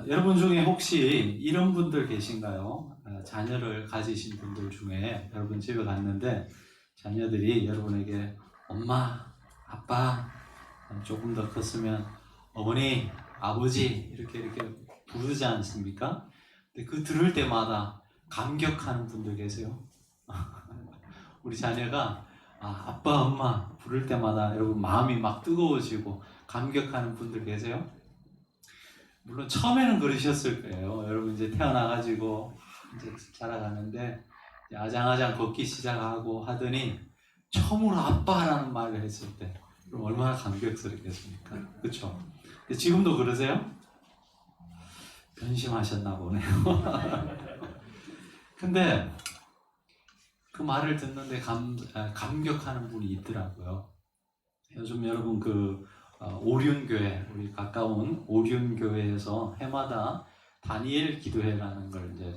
여러분 중에 혹시 이런 분들 계신가요? 자녀를 가지신 분들 중에 여러분 집에 갔는데 자녀들이 여러분에게 엄마, 아빠, 조금 더 컸으면 어머니, 아버지 이렇게 부르지 않습니까? 근데 그 들을 때마다 감격하는 분들 계세요? 우리 자녀가 아빠, 엄마 부를 때마다 여러분 마음이 막 뜨거워지고 감격하는 분들 계세요? 물론 처음에는 그러셨을 거예요. 여러분 이제 태어나가지고 이제 자라가는데 이제 아장아장 걷기 시작하고 하더니 처음으로 아빠라는 말을 했을 때 그럼 얼마나 감격스럽겠습니까? 그렇죠? 지금도 그러세요? 변심하셨나 보네요. 근데 그 말을 듣는데 감격하는 분이 있더라고요. 요즘 여러분 오륜교회, 우리 가까운 오륜교회에서 해마다 다니엘 기도회라는 걸 이제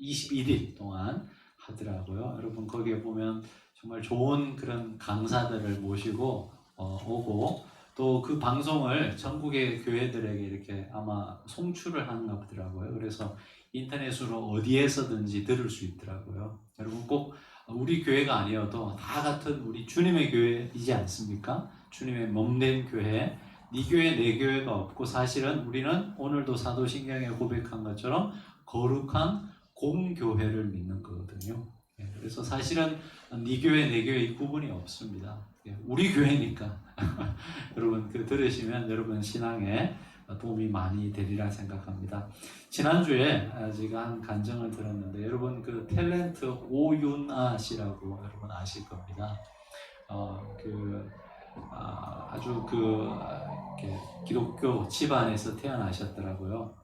21일 동안 하더라고요. 여러분 거기에 보면 정말 좋은 그런 강사들을 모시고 오고 또 그 방송을 전국의 교회들에게 이렇게 아마 송출을 하는가 보더라고요. 그래서 인터넷으로 어디에서든지 들을 수 있더라고요. 여러분 꼭 우리 교회가 아니어도 다 같은 우리 주님의 교회이지 않습니까? 주님의 몸된 교회, 네 교회 내 교회가 없고 사실은 우리는 오늘도 사도신경에 고백한 것처럼 거룩한 공교회를 믿는 거거든요. 그래서 사실은 네 교회 내 교회 이 구분이 없습니다. 우리 교회니까 여러분 들으시면 여러분 신앙에 도움이 많이 되리라 생각합니다. 지난주에 제가 한 간증을 들었는데 여러분 그 탤런트 오윤아 씨라고 여러분 아실 겁니다. 아주 기독교 집안에서 태어나셨더라고요.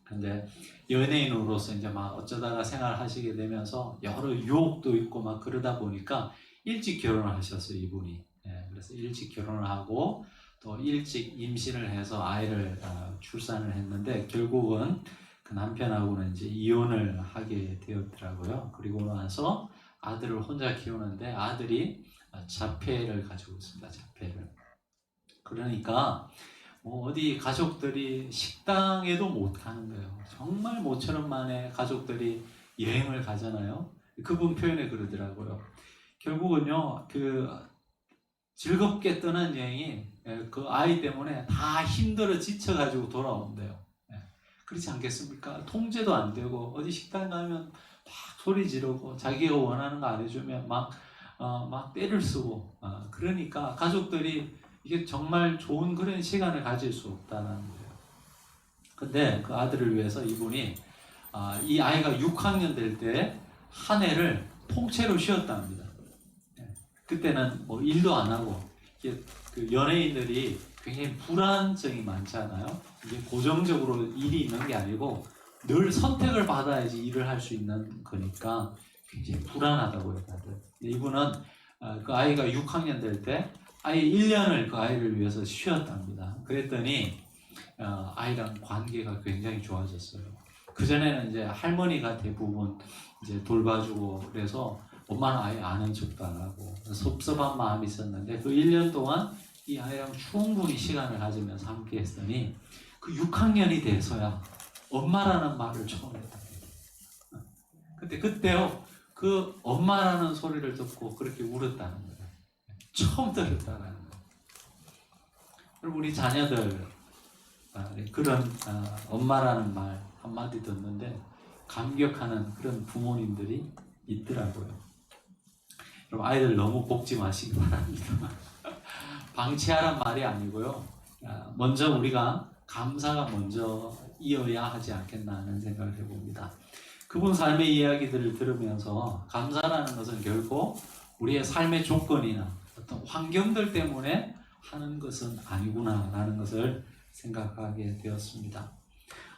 근데 연예인으로서 이제 막 어쩌다가 생활하시게 되면서 여러 유혹도 있고 막 그러다 보니까 일찍 결혼을 하셨어요, 이분이. 그래서 일찍 결혼을 하고 또 일찍 임신을 해서 아이를 출산을 했는데 결국은 그 남편하고는 이제 이혼을 하게 되었더라고요. 그리고 나서 아들을 혼자 키우는데 아들이 자폐를 가지고 있습니다. 자폐를. 그러니까 어디 가족들이 식당에도 못 가는 거예요. 정말 모처럼 만에 가족들이 여행을 가잖아요. 그분 표현에 그러더라고요. 결국은요, 즐겁게 떠난 여행이 그 아이 때문에 다 힘들어 지쳐가지고 돌아온대요. 그렇지 않겠습니까? 통제도 안 되고, 어디 식당 가면 막 소리 지르고, 자기가 원하는 거 안 해주면 막 때를 쓰고, 그러니까 가족들이 이게 정말 좋은 그런 시간을 가질 수 없다는 거예요. 근데 그 아들을 위해서 이분이 이 아이가 6학년 될 때 한 해를 통째로 쉬었답니다. 그때는 뭐 일도 안 하고 그 연예인들이 굉장히 불안증이 많잖아요. 이게 고정적으로 일이 있는 게 아니고 늘 선택을 받아야지 일을 할 수 있는 거니까 굉장히 불안하다고요, 다들. 이분은 그 아이가 6학년 될 때 아예 1년을 그 아이를 위해서 쉬었답니다. 그랬더니 아이랑 관계가 굉장히 좋아졌어요. 그전에는 이제 할머니가 대부분 이제 돌봐주고 그래서 엄마는 아예 아는 척도 안 하고 섭섭한 마음이 있었는데 그 1년 동안 이 아이랑 충분히 시간을 가지면서 함께 했더니 그 6학년이 돼서야 엄마라는 말을 처음 했답니다. 근데 그때요 그 엄마라는 소리를 듣고 그렇게 울었다는 거예요. 처음 들었다는 거예요. 그리고 우리 자녀들 그런 엄마라는 말 한마디 듣는데 감격하는 그런 부모님들이 있더라고요. 여러분 아이들 너무 볶지 마시기 바랍니다. 방치하란 말이 아니고요. 먼저 우리가 감사가 먼저 이어야 하지 않겠나 하는 생각을 해봅니다. 그분 삶의 이야기들을 들으면서 감사라는 것은 결코 우리의 삶의 조건이나 어떤 환경들 때문에 하는 것은 아니구나라는 것을 생각하게 되었습니다.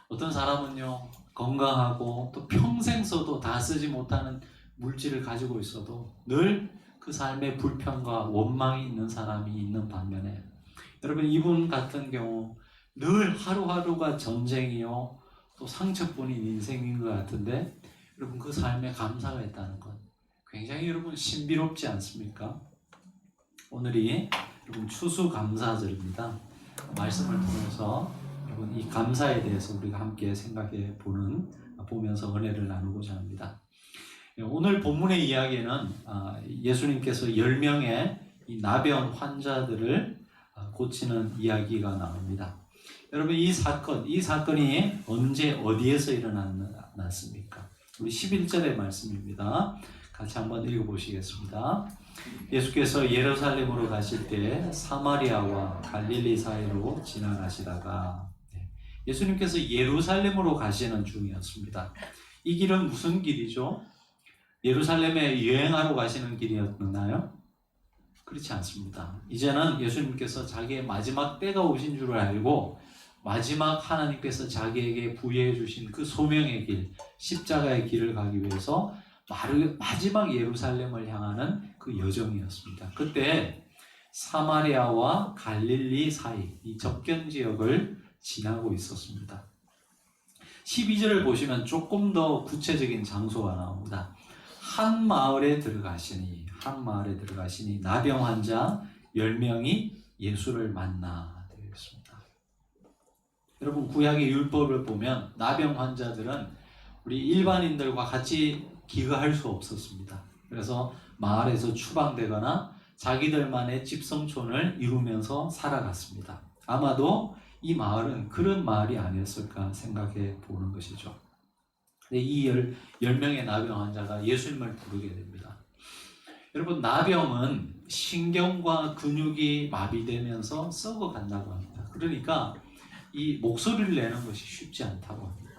어떤 사람은요 건강하고 또 평생 써도 다 쓰지 못하는 물질을 가지고 있어도 늘 그 삶에 불평과 원망이 있는 사람이 있는 반면에 여러분 이분 같은 경우 늘 하루하루가 전쟁이요 또 상처뿐인 인생인 것 같은데 여러분 그 삶에 감사가 있다는 것 굉장히 여러분 신비롭지 않습니까? 오늘이 여러분 추수감사절입니다. 말씀을 통해서 여러분 이 감사에 대해서 우리가 함께 생각해 보면서 은혜를 나누고자 합니다. 오늘 본문의 이야기는 예수님께서 10명의 이 나병 환자들을 고치는 이야기가 나옵니다. 여러분 이 사건이 언제 어디에서 일어났습니까? 우리 11절의 말씀입니다. 같이 한번 읽어보시겠습니다. 예수께서 예루살렘으로 가실 때 사마리아와 갈릴리 사이로 지나가시다가 예수님께서 예루살렘으로 가시는 중이었습니다. 이 길은 무슨 길이죠? 예루살렘에 여행하러 가시는 길이었나요? 그렇지 않습니다. 이제는 예수님께서 자기의 마지막 때가 오신 줄 알고 마지막 하나님께서 자기에게 부여해 주신 그 소명의 길, 십자가의 길을 가기 위해서 마지막 예루살렘을 향하는 그 여정이었습니다. 그때 사마리아와 갈릴리 사이 이 접견 지역을 지나고 있었습니다. 12절을 보시면 조금 더 구체적인 장소가 나옵니다. 한 마을에 들어가시니 나병 환자 10명이 예수를 만나 되어 있습니다. 여러분 구약의 율법을 보면 나병 환자들은 우리 일반인들과 같이 기거할 수 없었습니다. 그래서 마을에서 추방되거나 자기들만의 집성촌을 이루면서 살아갔습니다. 아마도 이 마을은 그런 마을이 아니었을까 생각해 보는 것이죠. 이 10명의 나병 환자가 예수님을 부르게 됩니다. 여러분 나병은 신경과 근육이 마비되면서 썩어간다고 합니다. 그러니까 이 목소리를 내는 것이 쉽지 않다고 합니다.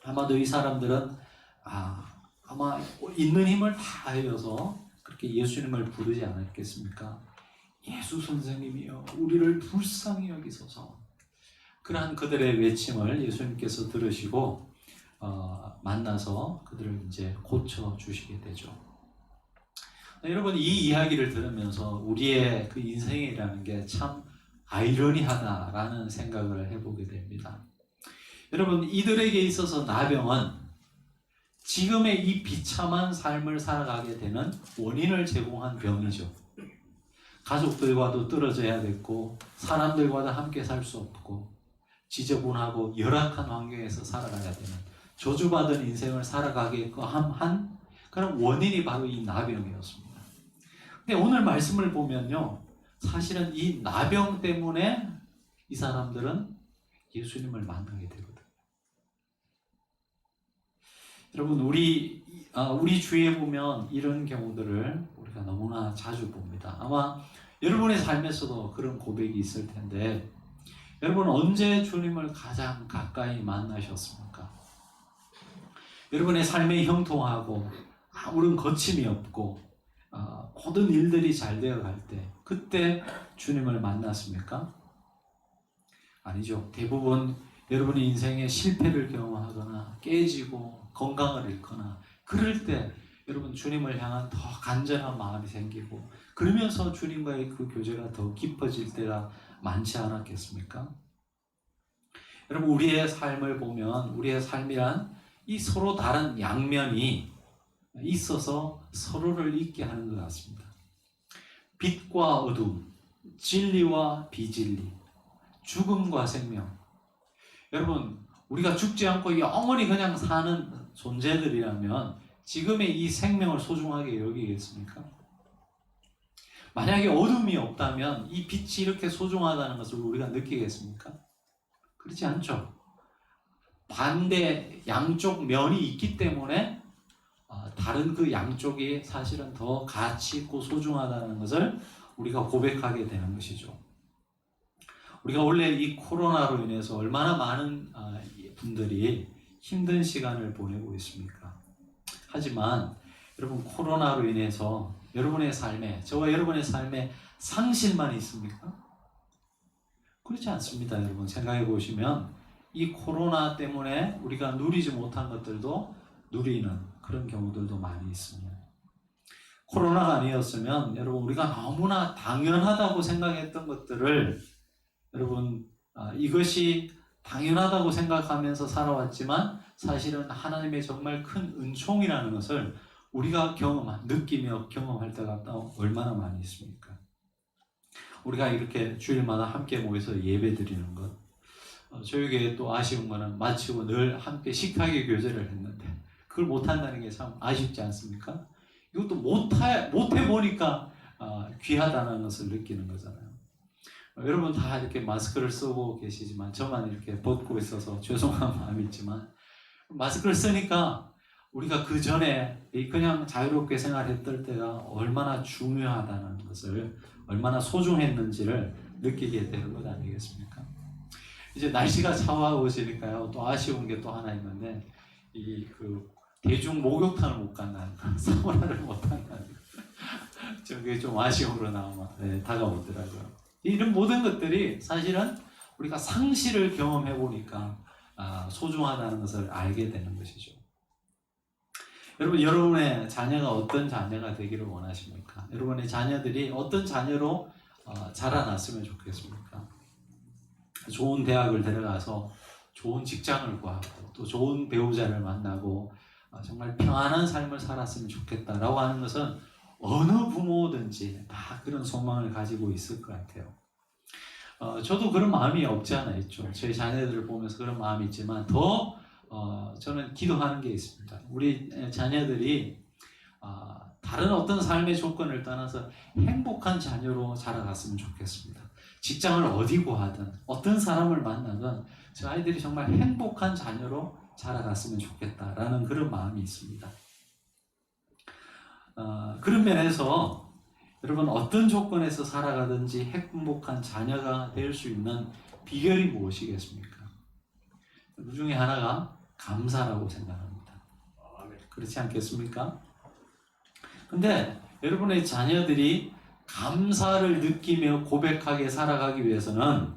아마도 이 사람들은 아마 있는 힘을 다하여서 그렇게 예수님을 부르지 않았겠습니까? 예수 선생님이여 우리를 불쌍히 여기소서. 그러한 그들의 외침을 예수님께서 들으시고 만나서 그들을 이제 고쳐 주시게 되죠. 여러분 이 이야기를 들으면서 우리의 그 인생이라는 게 참 아이러니하다라는 생각을 해보게 됩니다. 여러분 이들에게 있어서 나병은 지금의 이 비참한 삶을 살아가게 되는 원인을 제공한 병이죠. 가족들과도 떨어져야 됐고 사람들과도 함께 살 수 없고 지저분하고 열악한 환경에서 살아가야 되는 저주받은 인생을 살아가게끔 한 그런 원인이 바로 이 나병이었습니다. 근데 오늘 말씀을 보면요, 사실은 이 나병 때문에 이 사람들은 예수님을 만나게 되거든요. 여러분 우리 주위에 보면 이런 경우들을 우리가 너무나 자주 봅니다. 아마 여러분의 삶에서도 그런 고백이 있을 텐데 여러분 언제 주님을 가장 가까이 만나셨습니까? 여러분의 삶이 형통하고 아무런 거침이 없고 모든 일들이 잘 되어갈 때 그때 주님을 만났습니까? 아니죠. 대부분 여러분의 인생에 실패를 경험하거나 깨지고 건강을 잃거나 그럴 때 여러분 주님을 향한 더 간절한 마음이 생기고 그러면서 주님과의 그 교제가 더 깊어질 때가 많지 않았겠습니까? 여러분 우리의 삶을 보면 우리의 삶이란 이 서로 다른 양면이 있어서 서로를 잊게 하는 것 같습니다. 빛과 어둠, 진리와 비진리, 죽음과 생명. 여러분 우리가 죽지 않고 영원히 그냥 사는 존재들이라면 지금의 이 생명을 소중하게 여기겠습니까? 만약에 어둠이 없다면 이 빛이 이렇게 소중하다는 것을 우리가 느끼겠습니까? 그렇지 않죠. 반대 양쪽 면이 있기 때문에 다른 그 양쪽이 사실은 더 가치 있고 소중하다는 것을 우리가 고백하게 되는 것이죠. 우리가 원래 이 코로나로 인해서 얼마나 많은 분들이 힘든 시간을 보내고 있습니까? 하지만 여러분 코로나로 인해서 여러분의 삶에 저와 여러분의 삶에 상실만 있습니까? 그렇지 않습니다. 여러분 생각해 보시면 이 코로나 때문에 우리가 누리지 못한 것들도 누리는 그런 경우들도 많이 있습니다. 코로나가 아니었으면 여러분 우리가 너무나 당연하다고 생각했던 것들을 여러분 이것이 당연하다고 생각하면서 살아왔지만 사실은 하나님의 정말 큰 은총이라는 것을 우리가 느끼며 경험할 때가 얼마나 많이 있습니까? 우리가 이렇게 주일마다 함께 모여서 예배 드리는 것 저희 교회 또 아쉬운 거는 마치고 늘 함께 식탁의 교제를 했는데 그걸 못한다는 게 참 아쉽지 않습니까? 이것도 못해보니까 귀하다는 것을 느끼는 거잖아요. 여러분 다 이렇게 마스크를 쓰고 계시지만 저만 이렇게 벗고 있어서 죄송한 마음이 있지만 마스크를 쓰니까 우리가 그 전에 그냥 자유롭게 생활했던 때가 얼마나 중요하다는 것을, 얼마나 소중했는지를 느끼게 되는 것 아니겠습니까? 이제 날씨가 차가워지니까요. 또 아쉬운 게 또 하나 있는데 그 대중 목욕탕을 못 간다는 거, 사우나를 못 간다는 거. 저게 좀 아쉬움으로 다가오더라고요. 이런 모든 것들이 사실은 우리가 상실을 경험해 보니까 소중하다는 것을 알게 되는 것이죠. 여러분, 여러분의 자녀가 어떤 자녀가 되기를 원하십니까? 여러분의 자녀들이 어떤 자녀로 자라났으면 좋겠습니까? 좋은 대학을 들어가서 좋은 직장을 구하고 또 좋은 배우자를 만나고 정말 평안한 삶을 살았으면 좋겠다라고 하는 것은 어느 부모든지 다 그런 소망을 가지고 있을 것 같아요. 저도 그런 마음이 없지 않아 있죠. 제 자녀들을 보면서 그런 마음이 있지만 더 저는 기도하는 게 있습니다. 우리 자녀들이 다른 어떤 삶의 조건을 떠나서 행복한 자녀로 자라갔으면 좋겠습니다. 직장을 어디 구하든 어떤 사람을 만나든 저 아이들이 정말 행복한 자녀로 자라갔으면 좋겠다라는 그런 마음이 있습니다. 그런 면에서 여러분 어떤 조건에서 살아가든지 행복한 자녀가 될 수 있는 비결이 무엇이겠습니까? 그 중에 하나가 감사라고 생각합니다. 그렇지 않겠습니까? 근데 여러분의 자녀들이 감사를 느끼며 고백하게 살아가기 위해서는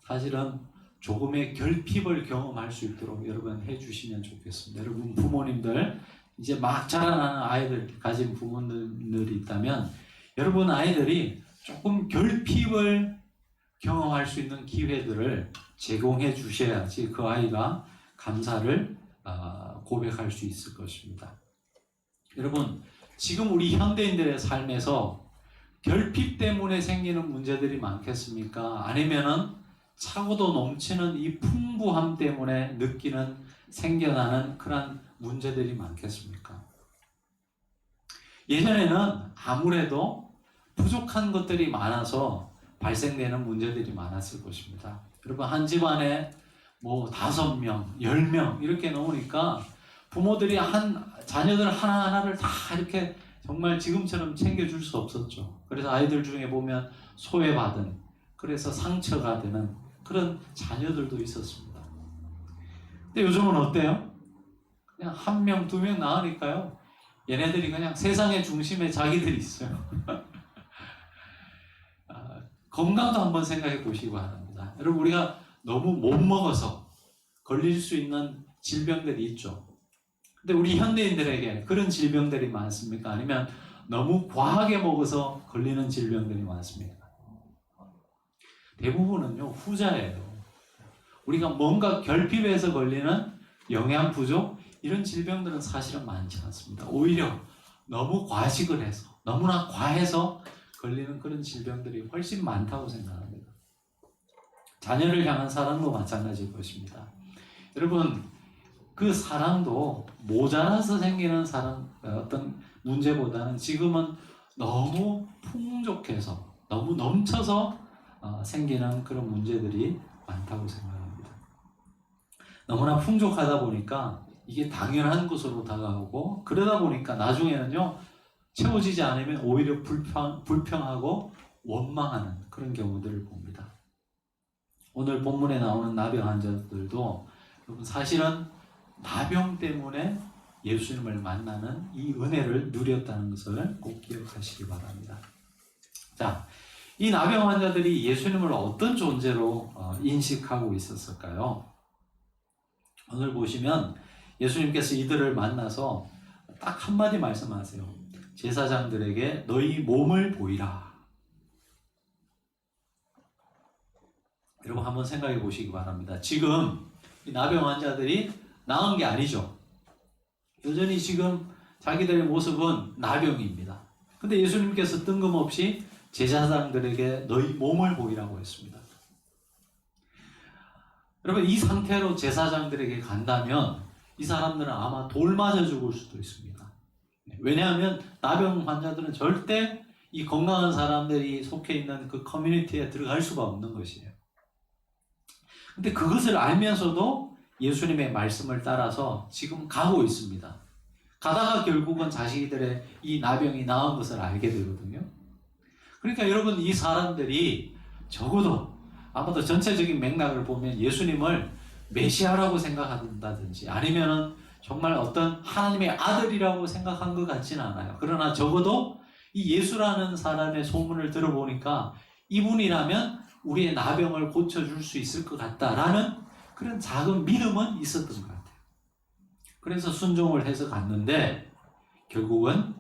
사실은 조금의 결핍을 경험할 수 있도록 여러분 해주시면 좋겠습니다. 여러분 부모님들 이제 막 자라나는 아이들 가진 부모님들이 있다면 여러분 아이들이 조금 결핍을 경험할 수 있는 기회들을 제공해 주셔야지 그 아이가 감사를 고백할 수 있을 것입니다. 여러분 지금 우리 현대인들의 삶에서 결핍 때문에 생기는 문제들이 많겠습니까? 아니면은 차고도 넘치는 이 풍부함 때문에 생겨나는 그런 문제들이 많겠습니까? 예전에는 아무래도 부족한 것들이 많아서 발생되는 문제들이 많았을 것입니다. 여러분 한 집안에 뭐 5명, 10명 이렇게 놓으니까 부모들이 자녀들 하나하나를 다 이렇게 정말 지금처럼 챙겨줄 수 없었죠. 그래서 아이들 중에 보면 소외받은, 그래서 상처가 되는 그런 자녀들도 있었습니다. 근데 요즘은 어때요? 그냥 1명, 2명 낳으니까요. 얘네들이 그냥 세상의 중심에 자기들이 있어요. 건강도 한번 생각해 보시기 바랍니다. 여러분 우리가 너무 못 먹어서 걸릴 수 있는 질병들이 있죠. 근데 우리 현대인들에게 그런 질병들이 많습니까? 아니면 너무 과하게 먹어서 걸리는 질병들이 많습니까? 대부분은요 후자예요. 우리가 뭔가 결핍해서 걸리는 영양 부족 이런 질병들은 사실은 많지 않습니다. 오히려 너무 과식을 해서 너무나 과해서 걸리는 그런 질병들이 훨씬 많다고 생각합니다. 자녀를 향한 사랑도 마찬가지일 것입니다. 여러분 그 사랑도 모자라서 생기는 어떤 문제보다는 지금은 너무 풍족해서 너무 넘쳐서 생기는 그런 문제들이 많다고 생각합니다. 너무나 풍족하다 보니까 이게 당연한 것으로 다가오고 그러다 보니까 나중에는요 채워지지 않으면 오히려 불평하고 원망하는 그런 경우들을 봅니다. 오늘 본문에 나오는 나병 환자들도 여러분 사실은 나병 때문에 예수님을 만나는 이 은혜를 누렸다는 것을 꼭 기억하시기 바랍니다. 자, 이 나병 환자들이 예수님을 어떤 존재로 인식하고 있었을까요? 오늘 보시면 예수님께서 이들을 만나서 딱 한마디 말씀하세요. 제사장들에게 너희 몸을 보이라. 여러분 한번 생각해 보시기 바랍니다. 지금 이 나병 환자들이 나은 게 아니죠. 여전히 지금 자기들의 모습은 나병입니다. 근데 예수님께서 여러분 이 상태로 제사장들에게 간다면 이 사람들은 아마 돌 맞아 죽을 수도 있습니다. 왜냐하면 나병 환자들은 절대 이 건강한 사람들이 속해 있는 그 커뮤니티에 들어갈 수가 없는 것이에요. 근데 그것을 알면서도 예수님의 말씀을 따라서 지금 가고 있습니다. 가다가 결국은 자기들의 이 나병이 나은 것을 알게 되거든요. 그러니까 여러분 이 사람들이 적어도 아마도 전체적인 맥락을 보면 예수님을 메시아라고 생각한다든지 아니면은 정말 어떤 하나님의 아들이라고 생각한 것 같지는 않아요. 그러나 적어도 이 예수라는 사람의 소문을 들어보니까 이분이라면 우리의 나병을 고쳐줄 수 있을 것 같다라는 그런 작은 믿음은 있었던 것 같아요. 그래서 순종을 해서 갔는데 결국은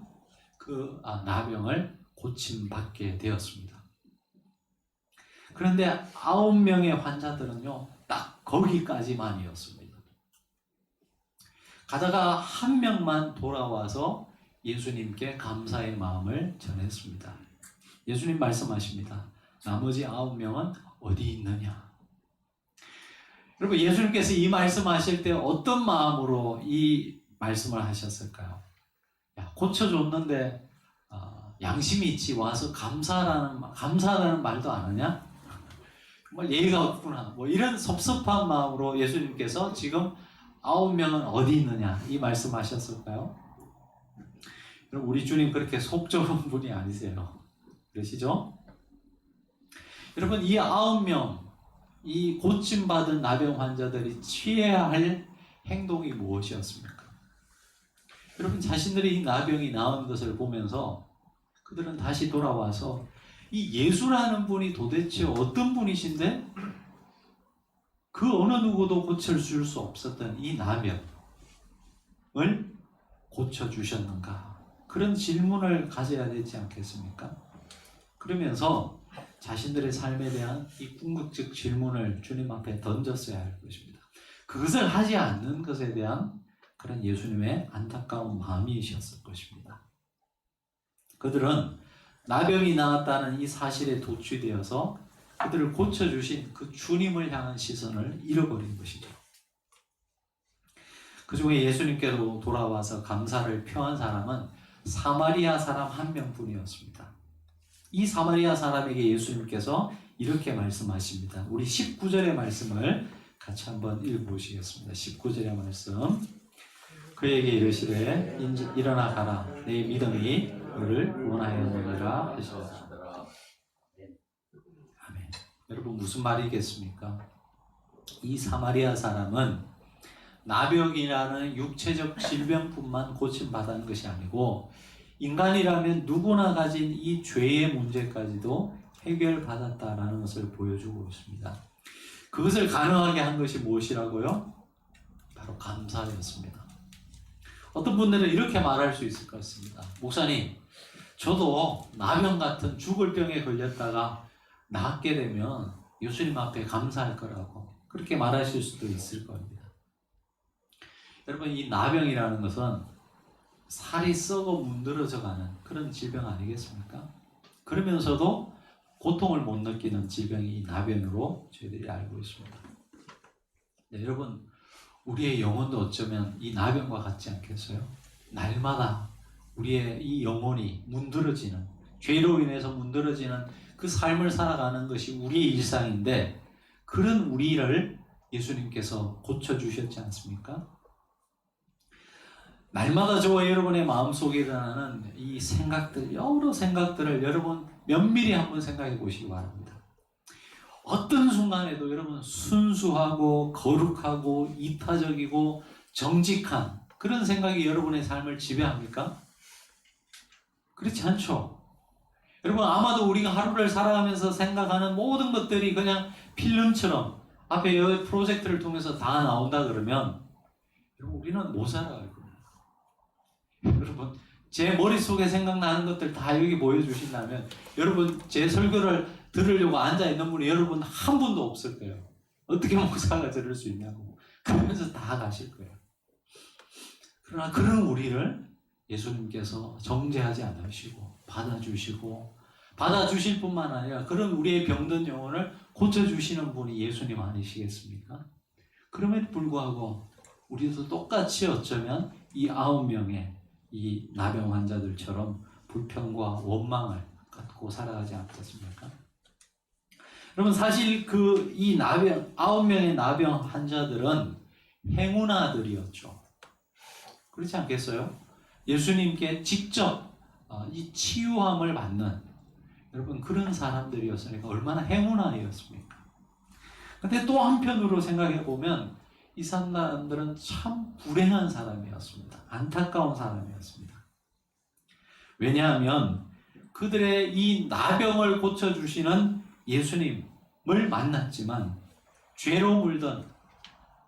그 나병을 고침받게 되었습니다. 그런데 9명의 환자들은요, 딱 거기까지만이었습니다. 가다가 한 명만 돌아와서 예수님께 감사의 마음을 전했습니다. 예수님 말씀하십니다. 나머지 9명은 어디 있느냐? 여러분 예수님께서 이 말씀하실 때 어떤 마음으로 이 말씀을 하셨을까요? 야, 고쳐줬는데 양심이 있지 와서 감사라는 말도 안 하냐? 정말 예의가 없구나. 뭐 이런 섭섭한 마음으로 예수님께서 지금 9명은 어디 있느냐 이 말씀하셨을까요? 여러분 우리 주님 그렇게 속 좁은 분이 아니세요. 그러시죠? 여러분 이 9명 이 고침받은 나병 환자들이 취해야 할 행동이 무엇이었습니까? 여러분 자신들이 이 나병이 나은 것을 보면서 그들은 다시 돌아와서 이 예수라는 분이 도대체 어떤 분이신데 그 어느 누구도 고쳐줄 수 없었던 이 나병을 고쳐주셨는가? 그런 질문을 가져야 되지 않겠습니까? 그러면서 자신들의 삶에 대한 이 궁극적 질문을 주님 앞에 던졌어야 할 것입니다. 그것을 하지 않는 것에 대한 그런 예수님의 안타까운 마음이셨을 것입니다. 그들은 나병이 나았다는 이 사실에 도취되어서 그들을 고쳐주신 그 주님을 향한 시선을 잃어버린 것이죠. 그 중에 예수님께로 돌아와서 감사를 표한 사람은 사마리아 사람 한 명뿐이었습니다. 이 사마리아 사람에게 예수님께서 이렇게 말씀하십니다. 우리 19절의 말씀을 같이 한번 읽어보시겠습니다. 19절의 말씀. 그에게 이르시되 일어나 가라. 내 믿음이 너를 구원하였느니라 하시더라. 아멘. 여러분 무슨 말이겠습니까? 이 사마리아 사람은 나병이라는 육체적 질병뿐만 고침받은 것이 아니고 인간이라면 누구나 가진 이 죄의 문제까지도 해결받았다라는 것을 보여주고 있습니다. 그것을 가능하게 한 것이 무엇이라고요? 바로 감사였습니다. 어떤 분들은 이렇게 말할 수 있을 것 같습니다. 목사님, 저도 나병 같은 죽을 병에 걸렸다가 낫게 되면 예수님 앞에 감사할 거라고 그렇게 말하실 수도 있을 겁니다. 여러분 이 나병이라는 것은 살이 썩어 문드러져가는 그런 질병 아니겠습니까? 그러면서도 고통을 못 느끼는 질병이 나병으로 저희들이 알고 있습니다. 네, 여러분 우리의 영혼도 어쩌면 이 나병과 같지 않겠어요? 날마다 우리의 이 영혼이 문드러지는 죄로 인해서 문드러지는 그 삶을 살아가는 것이 우리의 일상인데 그런 우리를 예수님께서 고쳐주셨지 않습니까? 날마다 저와 여러분의 마음속에 일어나는 이 생각들, 여러 생각들을 여러분 면밀히 한번 생각해 보시기 바랍니다. 어떤 순간에도 여러분 순수하고 거룩하고 이타적이고 정직한 그런 생각이 여러분의 삶을 지배합니까? 그렇지 않죠. 여러분 아마도 우리가 하루를 살아가면서 생각하는 모든 것들이 그냥 필름처럼 앞에 이 프로젝트를 통해서 다 나온다 그러면 여러분 우리는 못 살아갈 겁니다. 여러분 제 머릿속에 생각나는 것들 다 여기 보여주신다면 여러분 제 설교를 들으려고 앉아있는 분이 여러분 한 분도 없을 거예요. 어떻게 목사가 들을 수 있냐고 그러면서 다 가실 거예요. 그러나 그런 우리를 예수님께서 정죄하지 않으시고 받아주실 뿐만 아니라 그런 우리의 병든 영혼을 고쳐주시는 분이 예수님 아니시겠습니까? 그럼에도 불구하고 우리도 똑같이 어쩌면 이 9명의 이 나병 환자들처럼 불평과 원망을 갖고 살아가지 않겠습니까? 여러분 사실 이 나병 9명의 나병 환자들은 행운아들이었죠. 그렇지 않겠어요? 예수님께 직접 이 치유함을 받는 여러분 그런 사람들이었으니까 얼마나 행운아였습니까? 근데 또 한편으로 생각해 보면 이 사람들은 참 불행한 사람이었습니다. 안타까운 사람이었습니다. 왜냐하면 그들의 이 나병을 고쳐주시는 예수님을 만났지만 죄로 물든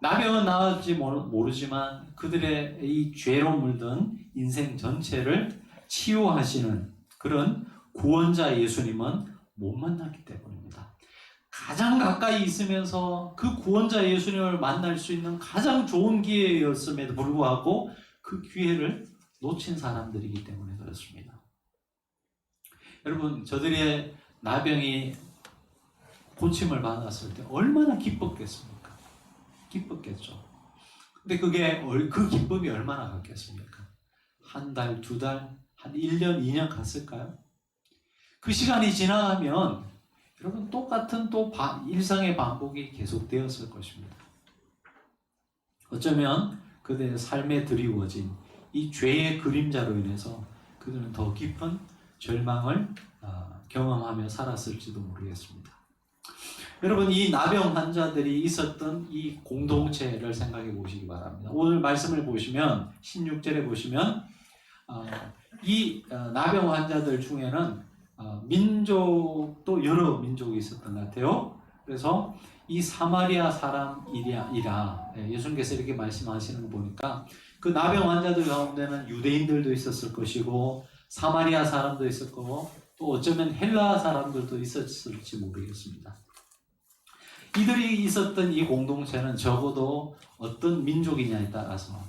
나병은 나을지 모르지만 그들의 이 죄로 물든 인생 전체를 치유하시는 그런 구원자 예수님은 못 만났기 때문입니다. 가장 가까이 있으면서 그 구원자 예수님을 만날 수 있는 가장 좋은 기회였음에도 불구하고 그 기회를 놓친 사람들이기 때문에 그렇습니다. 여러분 저들의 나병이 고침을 받았을 때 얼마나 기뻤겠습니까? 기뻤겠죠. 근데 그 기쁨이 얼마나 갔겠습니까? 한 달, 두 달, 한 1년, 2년 갔을까요? 그 시간이 지나가면 여러분 똑같은 일상의 반복이 계속되었을 것입니다. 어쩌면 그들의 삶에 드리워진 이 죄의 그림자로 인해서 그들은 더 깊은 절망을 경험하며 살았을지도 모르겠습니다. 여러분 이 나병 환자들이 있었던 이 공동체를 생각해 보시기 바랍니다. 오늘 말씀을 보시면 16절에 보시면 이 나병 환자들 중에는 민족도 여러 민족이 있었던 것 같아요. 그래서 이 사마리아 사람이라 예수님께서 이렇게 말씀하시는 거 보니까 그 나병 환자들 가운데는 유대인들도 있었을 것이고 사마리아 사람도 있을 거고 또 어쩌면 헬라 사람들도 있었을지 모르겠습니다. 이들이 있었던 이 공동체는 적어도 어떤 민족이냐에 따라서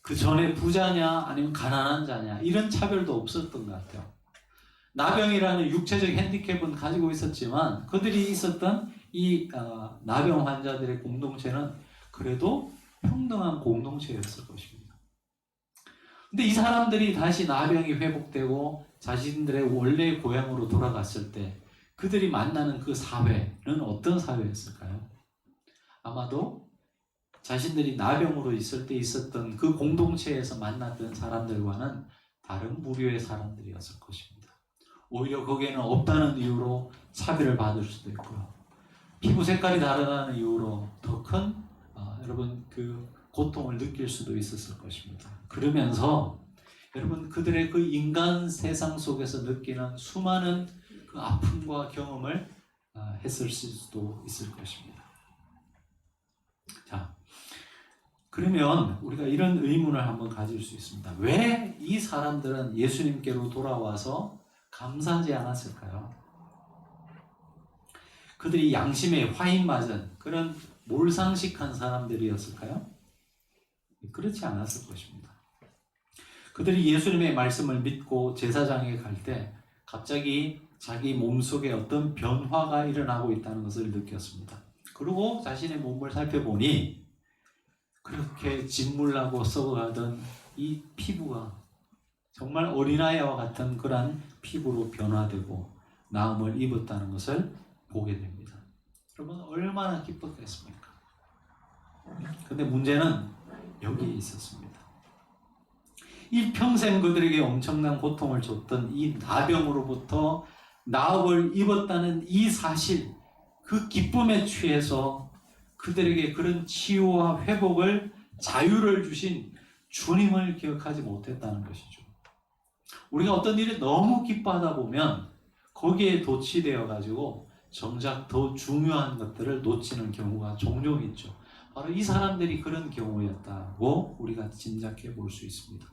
그 전에 부자냐 아니면 가난한 자냐 이런 차별도 없었던 것 같아요. 나병이라는 육체적 핸디캡은 가지고 있었지만 그들이 있었던 이 나병 환자들의 공동체는 그래도 평등한 공동체였을 것입니다. 근데 이 사람들이 다시 나병이 회복되고 자신들의 원래 고향으로 돌아갔을 때 그들이 만나는 그 사회는 어떤 사회였을까요? 아마도 자신들이 나병으로 있을 때 있었던 그 공동체에서 만났던 사람들과는 다른 부류의 사람들이었을 것입니다. 오히려 거기에는 없다는 이유로 차별을 받을 수도 있고요. 피부 색깔이 다르다는 이유로 더 큰 여러분 그 고통을 느낄 수도 있었을 것입니다. 그러면서 여러분 그들의 그 인간 세상 속에서 느끼는 수많은 그 아픔과 경험을 했을 수도 있을 것입니다. 자, 그러면 우리가 이런 의문을 한번 가질 수 있습니다. 왜 이 사람들은 예수님께로 돌아와서 감사하지 않았을까요? 그들이 양심에 화인 맞은 그런 몰상식한 사람들이었을까요? 그렇지 않았을 것입니다. 그들이 예수님의 말씀을 믿고 제사장에 갈 때 갑자기 자기 몸속에 어떤 변화가 일어나고 있다는 것을 느꼈습니다. 그리고 자신의 몸을 살펴보니 그렇게 진물나고 썩어가던 이 피부가 정말 어린아이와 같은 그런 피부로 변화되고 나음을 입었다는 것을 보게 됩니다. 여러분 얼마나 기뻤겠습니까? 근데 문제는 여기에 있었습니다. 일평생 그들에게 엄청난 고통을 줬던 이 나병으로부터 나음을 입었다는 이 사실, 그 기쁨에 취해서 그들에게 그런 치유와 회복을 자유를 주신 주님을 기억하지 못했다는 것이죠. 우리가 어떤 일을 너무 기뻐하다 보면 거기에 도취되어 가지고 정작 더 중요한 것들을 놓치는 경우가 종종 있죠. 바로 이 사람들이 그런 경우였다고 우리가 짐작해 볼 수 있습니다.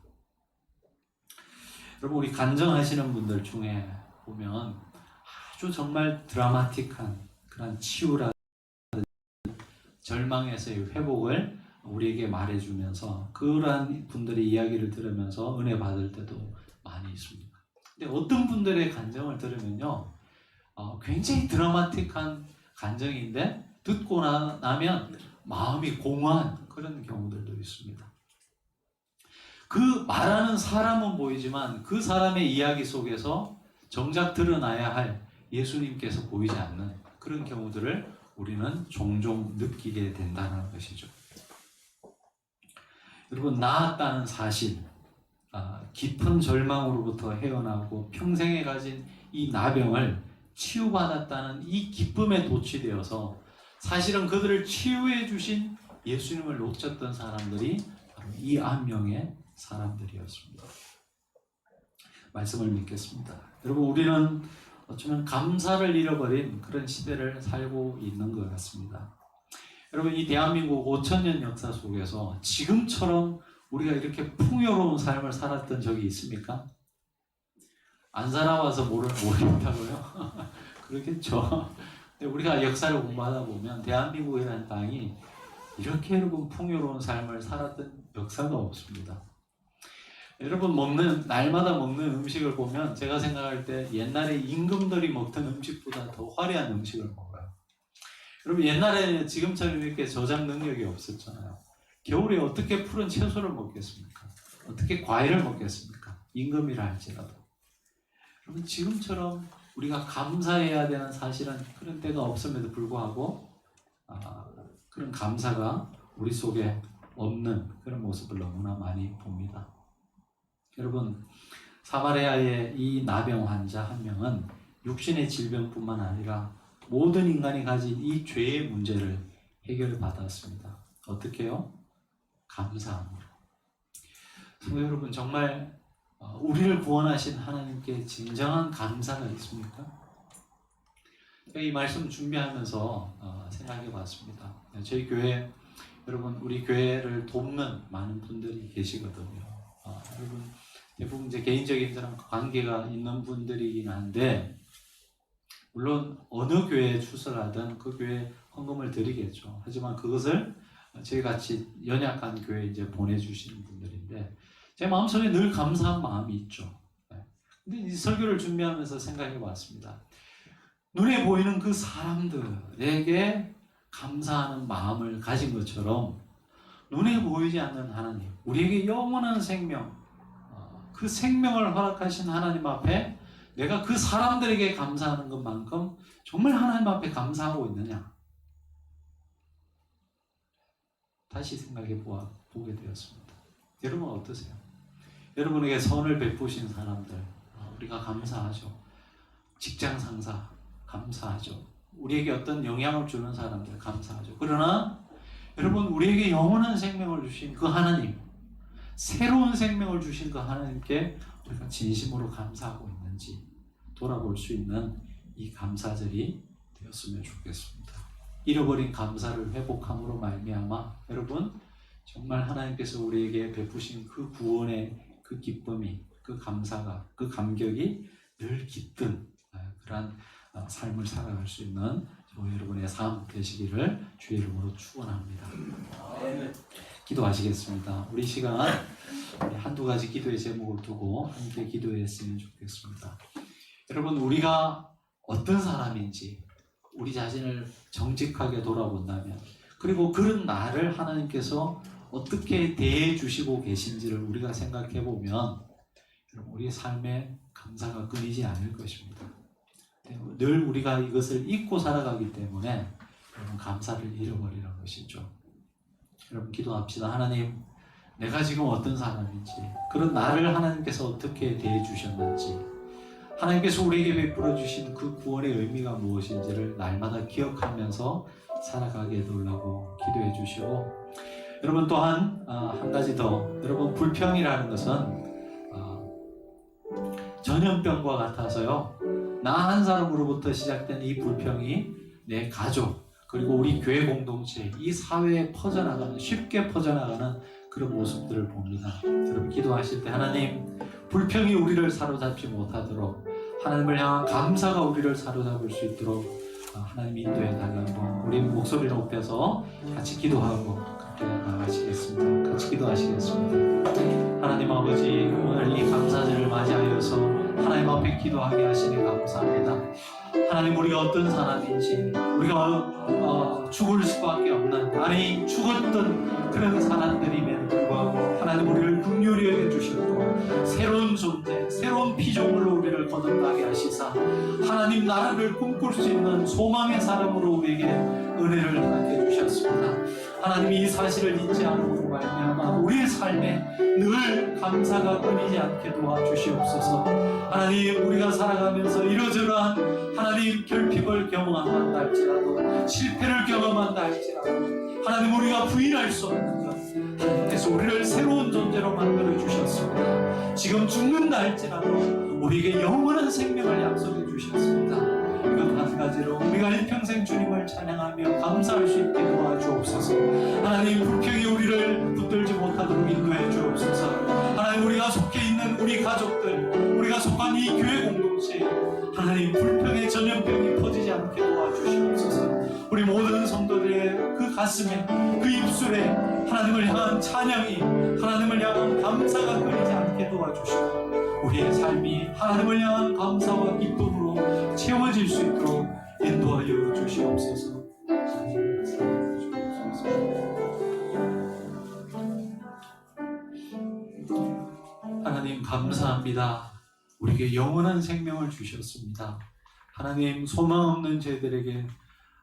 여러분 우리 간증하시는 분들 중에 보면 아주 정말 드라마틱한 그런 치유라든지 절망에서의 회복을 우리에게 말해주면서 그러한 분들의 이야기를 들으면서 은혜 받을 때도 많이 있습니다. 근데 어떤 분들의 간증을 들으면요 굉장히 드라마틱한 간증인데 듣고 나면 마음이 공허한 그런 경우들도 있습니다. 그 말하는 사람은 보이지만 그 사람의 이야기 속에서 정작 드러나야 할 예수님께서 보이지 않는 그런 경우들을 우리는 종종 느끼게 된다는 것이죠. 여러분, 나았다는 사실, 깊은 절망으로부터 헤어나고 평생에 가진 이 나병을 치유받았다는 이 기쁨에 도취되어서 사실은 그들을 치유해 주신 예수님을 놓쳤던 사람들이 바로 이 한 명의 사람들이었습니다. 말씀을 믿겠습니다. 여러분, 우리는 어쩌면 감사를 잃어버린 그런 시대를 살고 있는 것 같습니다. 여러분, 이 대한민국 5,000년 역사 속에서 지금처럼 우리가 이렇게 풍요로운 삶을 살았던 적이 있습니까? 안 살아와서 모르겠다고요? 그렇겠죠. 근데 우리가 역사를 공부하다 보면 대한민국이라는 땅이 이렇게 여러분 풍요로운 삶을 살았던 역사가 없습니다. 여러분, 날마다 먹는 음식을 보면 제가 생각할 때 옛날에 임금들이 먹던 음식보다 더 화려한 음식을 먹어요. 여러분, 옛날에는 지금처럼 이렇게 저장 능력이 없었잖아요. 겨울에 어떻게 푸른 채소를 먹겠습니까? 어떻게 과일을 먹겠습니까? 임금이라 할지라도. 여러분, 지금처럼 우리가 감사해야 되는 사실은 그런 때가 없음에도 불구하고 그런 감사가 우리 속에 없는 그런 모습을 너무나 많이 봅니다. 여러분, 사마리아의 이 나병 환자 한 명은 육신의 질병뿐만 아니라 모든 인간이 가진 이 죄의 문제를 해결받았습니다. 어떻게요? 감사함으로. 성도 여러분, 정말 우리를 구원하신 하나님께 진정한 감사가 있습니까? 제가 이 말씀 준비하면서 생각해 봤습니다. 저희 교회, 여러분, 우리 교회를 돕는 많은 분들이 계시거든요. 여러분, 대부분 이제 개인적인 사람 관계가 있는 분들이긴 한데, 물론 어느 교회에 출석하든 그 교회에 헌금을 드리겠죠. 하지만 그것을 저희 같이 연약한 교회에 이제 보내주시는 분들인데, 제 마음속에 늘 감사한 마음이 있죠. 근데 이 설교를 준비하면서 생각해 봤습니다. 눈에 보이는 그 사람들에게 감사하는 마음을 가진 것처럼 눈에 보이지 않는 하나님, 우리에게 영원한 생명, 그 생명을 허락하신 하나님 앞에 내가 그 사람들에게 감사하는 것만큼 정말 하나님 앞에 감사하고 있느냐? 다시 생각해 보게 되었습니다. 여러분 어떠세요? 여러분에게 선을 베푸신 사람들, 우리가 감사하죠. 직장 상사 감사하죠. 우리에게 어떤 영향을 주는 사람들 감사하죠. 그러나 여러분, 우리에게 영원한 생명을 주신 그 하나님, 새로운 생명을 주신 그 하나님께 우리가 진심으로 감사하고 있는지 돌아볼 수 있는 이 감사절이 되었으면 좋겠습니다. 잃어버린 감사를 회복함으로 말미암아 여러분, 정말 하나님께서 우리에게 베푸신 그 구원의 그 기쁨이, 그 감사가, 그 감격이 늘 깃든 그러한 삶을 살아갈 수 있는 저와 여러분의 삶 되시기를 주의 이름으로 축원합니다. 기도하시겠습니다. 우리 시간 한두 가지 기도의 제목을 두고 함께 기도했으면 좋겠습니다. 여러분, 우리가 어떤 사람인지 우리 자신을 정직하게 돌아본다면, 그리고 그런 나를 하나님께서 어떻게 대해 주시고 계신지를 우리가 생각해 보면 우리의 삶에 감사가 끊이지 않을 것입니다. 늘 우리가 이것을 잊고 살아가기 때문에 여러분, 감사를 잃어버리는 것이죠. 여러분, 기도합시다. 하나님, 내가 지금 어떤 사람인지, 그런 나를 하나님께서 어떻게 대해 주셨는지, 하나님께서 우리에게 베풀어 주신 그 구원의 의미가 무엇인지를 날마다 기억하면서 살아가게 해달라고 기도해 주시고, 여러분 또한 한 가지 더, 여러분 불평이라는 것은 전염병과 같아서요, 나 한 사람으로부터 시작된 이 불평이 내 가족, 그리고 우리 교회 공동체, 이 사회에 퍼져나가는, 쉽게 퍼져나가는 그런 모습들을 봅니다. 여러분 기도하실 때 하나님, 불평이 우리를 사로잡지 못하도록, 하나님을 향한 감사가 우리를 사로잡을 수 있도록 하나님 인도해 달라고 우리 목소리를 높여서 같이 기도하고 함께 나가시겠습니다. 같이 기도하시겠습니다. 하나님 아버지, 오늘 이 감사절을 맞이하여서 하나님 앞에 기도하게 하시니 감사합니다. 하나님, 우리가 어떤 사람인지, 우리가 죽을 수밖에 없는, 아니 죽었던 그런 사람들임에도 불구하고 하나님 우리를 긍휼히 여겨주셨고 새로운 존재, 새로운 피조물로 우리를 거듭나게 하시사 하나님 나라를 꿈꿀 수 있는 소망의 사람으로 우리에게 은혜를 허락해 주셨습니다. 하나님, 이 사실을 잊지 않고 말미암아 우리의 삶에 늘 감사가 끊이지 않게 도와주시옵소서. 하나님, 우리가 살아가면서 이러저러한 하나님 결핍을 경험한다 할지라도, 실패를 경험한다 할지라도, 하나님 우리가 부인할 수 없는 것, 하나님께서 우리를 새로운 존재로 만들어 주셨습니다. 지금 죽는다 할지라도 우리에게 영원한 생명을 약속해 주셨습니다. 이것 한 가지로 우리가 일평생 주님을 찬양하며 감사할 수 있게 도와주옵소서. 하나님, 불평이 우리를 붙들지 못하도록 인도해 주옵소서. 하나님, 우리가 속해 있는 우리 가족들, 우리가 속한 이 교회 공동체, 하나님 불평의 전염병이 퍼지지 않게 도와주시옵소서. 우리 모든 성도들의 그 가슴에, 그 입술에 하나님을 향한 찬양이, 하나님을 향한 감사가 끊이지 않게 도와주시고 우리의 삶이 하나님을 향한 감사와 기쁨으로 채워질 수 있도록 인도하여 주시옵소서. 하나님, 감사합니다. 우리에게 영원한 생명을 주셨습니다. 하나님, 소망 없는 죄들에게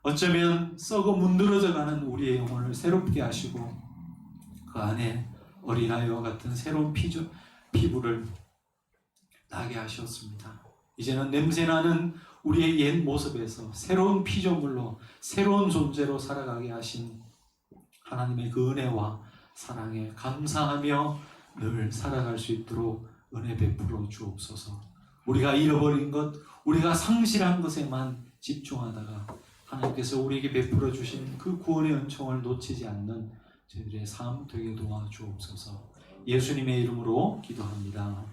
어쩌면 썩어 문드러져 가는 우리의 영혼을 새롭게 하시고 그 안에 어린아이와 같은 새로운 피부를 나게 하셨습니다. 이제는 냄새나는 우리의 옛 모습에서 새로운 피조물로, 새로운 존재로 살아가게 하신 하나님의 그 은혜와 사랑에 감사하며 늘 살아갈 수 있도록 은혜 베풀어 주옵소서. 우리가 잃어버린 것, 우리가 상실한 것에만 집중하다가 하나님께서 우리에게 베풀어 주신 그 구원의 은총을 놓치지 않는 저희들의 삶 되게 도와주옵소서. 예수님의 이름으로 기도합니다.